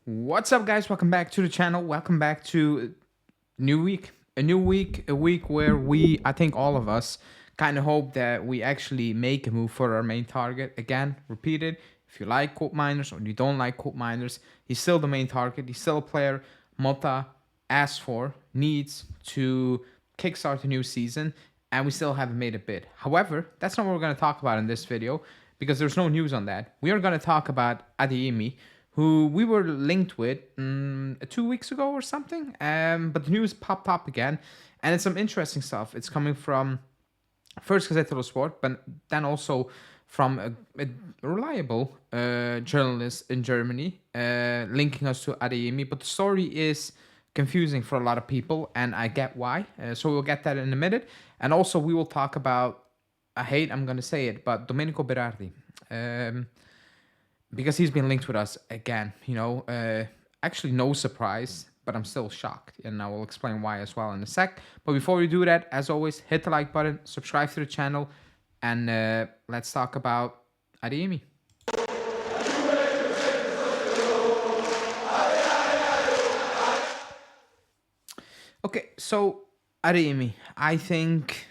What's up, guys? Welcome back to the channel. Welcome back to new week. A week where I think all of us kind of hope that we actually make a move for our main target. Again, repeated, if you like Colt Miners or you don't like Colt Miners, he's still the main target. He's still a player Mota asked for, needs to kickstart the new season, and we still haven't made a bid. However, that's not what we're going to talk about in this video because there's no news on that. We are going to talk about Adeyemi, who we were linked with 2 weeks ago or something. But the news popped up again, and it's some interesting stuff. It's coming from first Gazzetta dello Sport, but then also from a reliable journalist in Germany, linking us to Adeyemi. But the story is confusing for a lot of people, and I get why. So we'll get that in a minute. And also we will talk about, I'm going to say it, but Domenico Berardi. Because he's been linked with us again, actually no surprise, but I'm still shocked, and I will explain why as well in a sec. But before we do that, as always, hit the like button, subscribe to the channel, and let's talk about Adeyemi. Okay, so Adeyemi, I think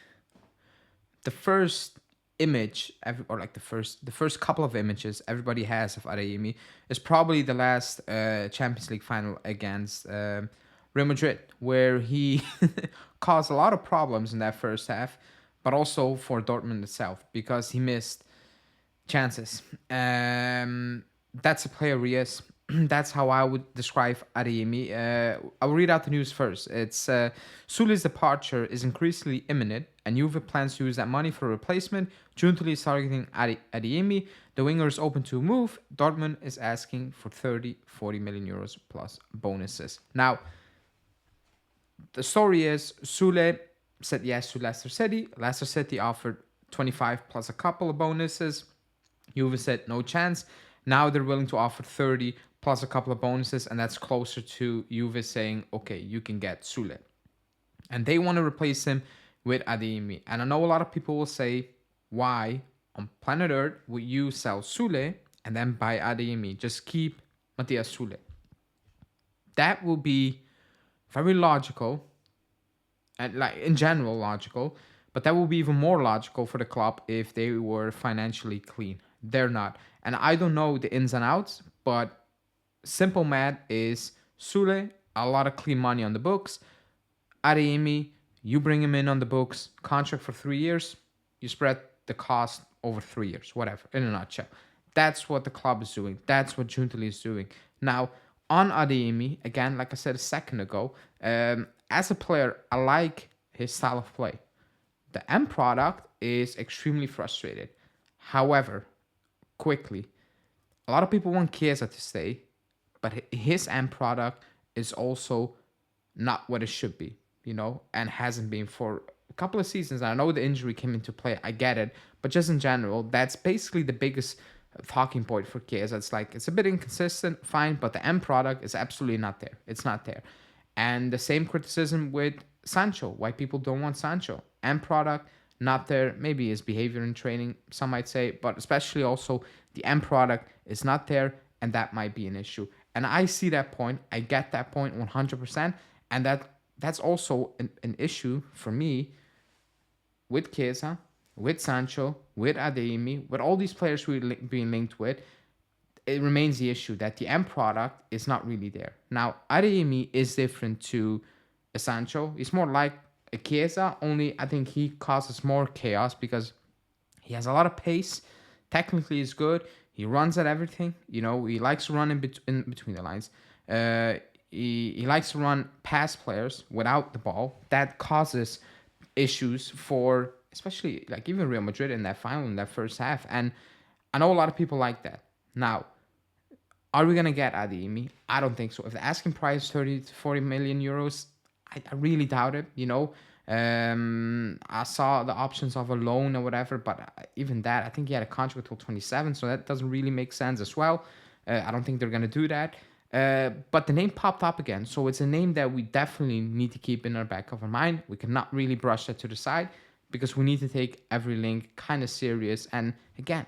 the first image, or like the first couple of images everybody has of Adeyemi is probably the last Champions League final against Real Madrid, where he caused a lot of problems in that first half, but also for Dortmund itself because he missed chances. That's a player he is. That's how I would describe Adeyemi. I'll read out the news first. It's Soule's departure is increasingly imminent, and Juve plans to use that money for a replacement. Giuntoli is targeting Adeyemi. The winger is open to a move. Dortmund is asking for 40 million euros plus bonuses. Now, the story is Soule said yes to Leicester City. Leicester City offered 25 plus a couple of bonuses. Juve said no chance. Now they're willing to offer 30 plus a couple of bonuses, and that's closer to Juve saying, okay, you can get Soule. And they want to replace him with Adeyemi. And I know a lot of people will say, why on planet Earth would you sell Soule and then buy Adeyemi? Just keep Matthias Soule. That will be very logical, and like in general logical, but that will be even more logical for the club if they were financially clean. They're not. And I don't know the ins and outs, but simple math is Soule, a lot of clean money on the books. Adeyemi, you bring him in on the books, contract for 3 years, you spread the cost over 3 years, whatever, in a nutshell. That's what the club is doing. That's what Giuntoli is doing. Now, on Adeyemi, again, like I said a second ago, as a player, I like his style of play. The end product is extremely frustrated. However, quickly, a lot of people want Chiesa to stay, but his end product is also not what it should be, and hasn't been for a couple of seasons. I know the injury came into play, I get it, but just in general, that's basically the biggest talking point for Chiesa. It's like, it's a bit inconsistent, fine, but the end product is absolutely not there. It's not there. And the same criticism with Sancho, why people don't want Sancho. End product, not there. Maybe his behavior in training, some might say, but especially also the end product is not there, and that might be an issue. And I see that point. I get that point 100%. And that's also an issue for me with Chiesa, with Sancho, with Adeyemi, with all these players we're being linked with. It remains the issue that the end product is not really there. Now, Adeyemi is different to a Sancho. He's more like a Chiesa, only I think he causes more chaos because he has a lot of pace. Technically, he's good. He runs at everything. He likes to run in between the lines. He likes to run past players without the ball. That causes issues for, especially like even Real Madrid in that final, in that first half. And I know a lot of people like that. Now, are we going to get Adeyemi? I don't think so. If the asking price is 30 to 40 million euros, I really doubt it, I saw the options of a loan or whatever, but even that, I think he had a contract till 27, so that doesn't really make sense as well. I don't think they're going to do that. But the name popped up again, so it's a name that we definitely need to keep in our back of our mind. We cannot really brush that to the side because we need to take every link kind of serious. And again,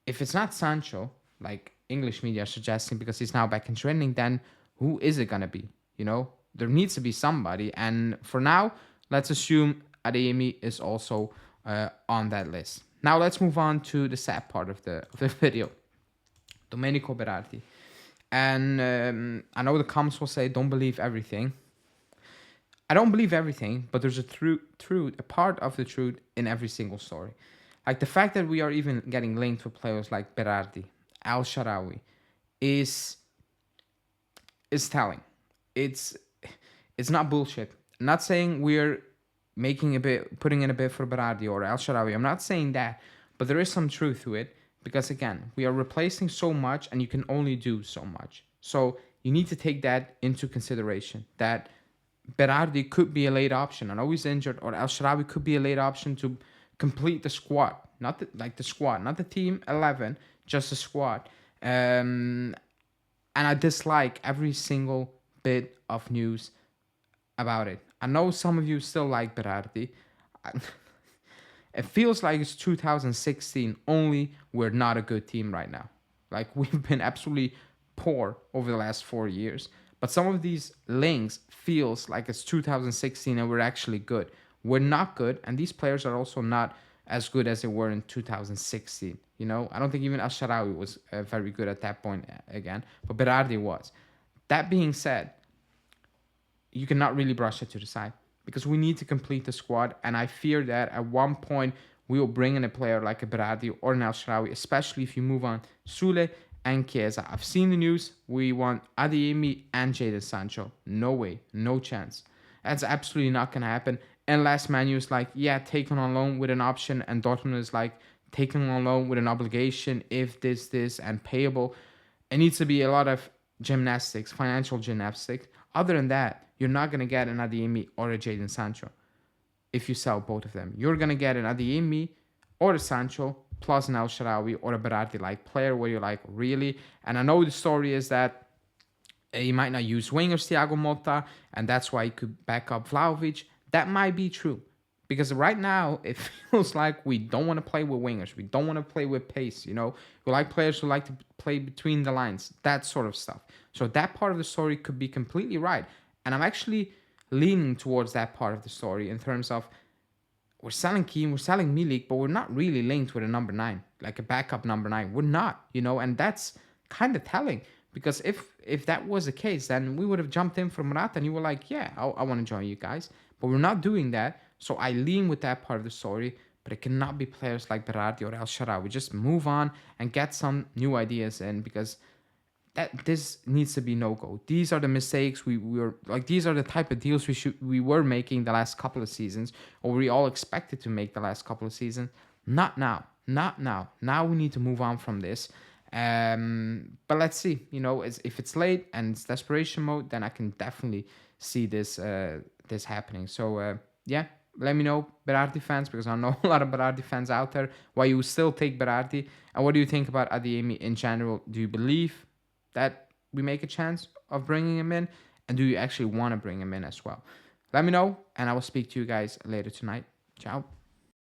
if it's not Sancho, like English media are suggesting, because he's now back in training, then who is it gonna be? You know, there needs to be somebody. And for now, let's assume Adeyemi is also on that list. Now let's move on to the sad part of the video. Domenico Berardi. And I know the comments will say, don't believe everything. I don't believe everything, but there's a part of the truth in every single story. Like the fact that we are even getting linked with players like Berardi, El Shaarawy, is telling. It's not bullshit. I'm not saying we're putting in a bit for Berardi or El Shaarawy. I'm not saying that, but there is some truth to it, because again, we are replacing so much and you can only do so much. So you need to take that into consideration, that Berardi could be a late option. I know he's injured, or El Shaarawy could be a late option to complete the squad, not the squad, not the team 11, just the squad. And I dislike every single bit of news about it. I know some of you still like Berardi. It feels like it's 2016 only. We're not a good team right now. Like, we've been absolutely poor over the last 4 years. But some of these links feels like it's 2016 and we're actually good. We're not good, and these players are also not as good as they were in 2016. You know, I don't think even El Shaarawy was very good at that point again, but Berardi was. That being said, you cannot really brush it to the side, because we need to complete the squad, and I fear that at one point we will bring in a player like a Berardi or an El Shaarawy, especially if you move on Soule and Chiesa. I've seen the news. We want Adeyemi and Jadon Sancho. No way, no chance. That's absolutely not going to happen unless Man U is like, yeah, taken on loan with an option, and Dortmund is like, taken on loan with an obligation if this, and payable. It needs to be a lot of gymnastics, financial gymnastics. Other than that, you're not going to get an Adeyemi or a Jadon Sancho if you sell both of them. You're going to get an Adeyemi or a Sancho plus an El Shaarawy or a Berardi-like player where you're like, really? And I know the story is that he might not use wingers, Thiago Motta, and that's why he could back up Vlahovic. That might be true, because right now it feels like we don't want to play with wingers. We don't want to play with pace, you know? We like players who like to play between the lines, that sort of stuff. So that part of the story could be completely right. And I'm actually leaning towards that part of the story in terms of, we're selling Keane, we're selling Milik, but we're not really linked with a number 9, like a backup number 9. We're not, you know, and that's kind of telling, because if that was the case, then we would have jumped in for Morata and you were like, yeah, I want to join you guys. But we're not doing that, so I lean with that part of the story, but it cannot be players like Berardi or El Shaarawy. We move on and get some new ideas in, because this needs to be no-go. These are the mistakes we were like. These are the type of deals we were making the last couple of seasons, or we all expected to make the last couple of seasons. Not now. Now we need to move on from this. But let's see. You know, if it's late and it's desperation mode, then I can definitely see this happening. So yeah, let me know, Berardi fans, because I know a lot of Berardi fans out there, why you still take Berardi, and what do you think about Adeyemi in general? Do you believe that we make a chance of bringing him in, and do you actually want to bring him in as well? Let me know, and I will speak to you guys later tonight. Ciao.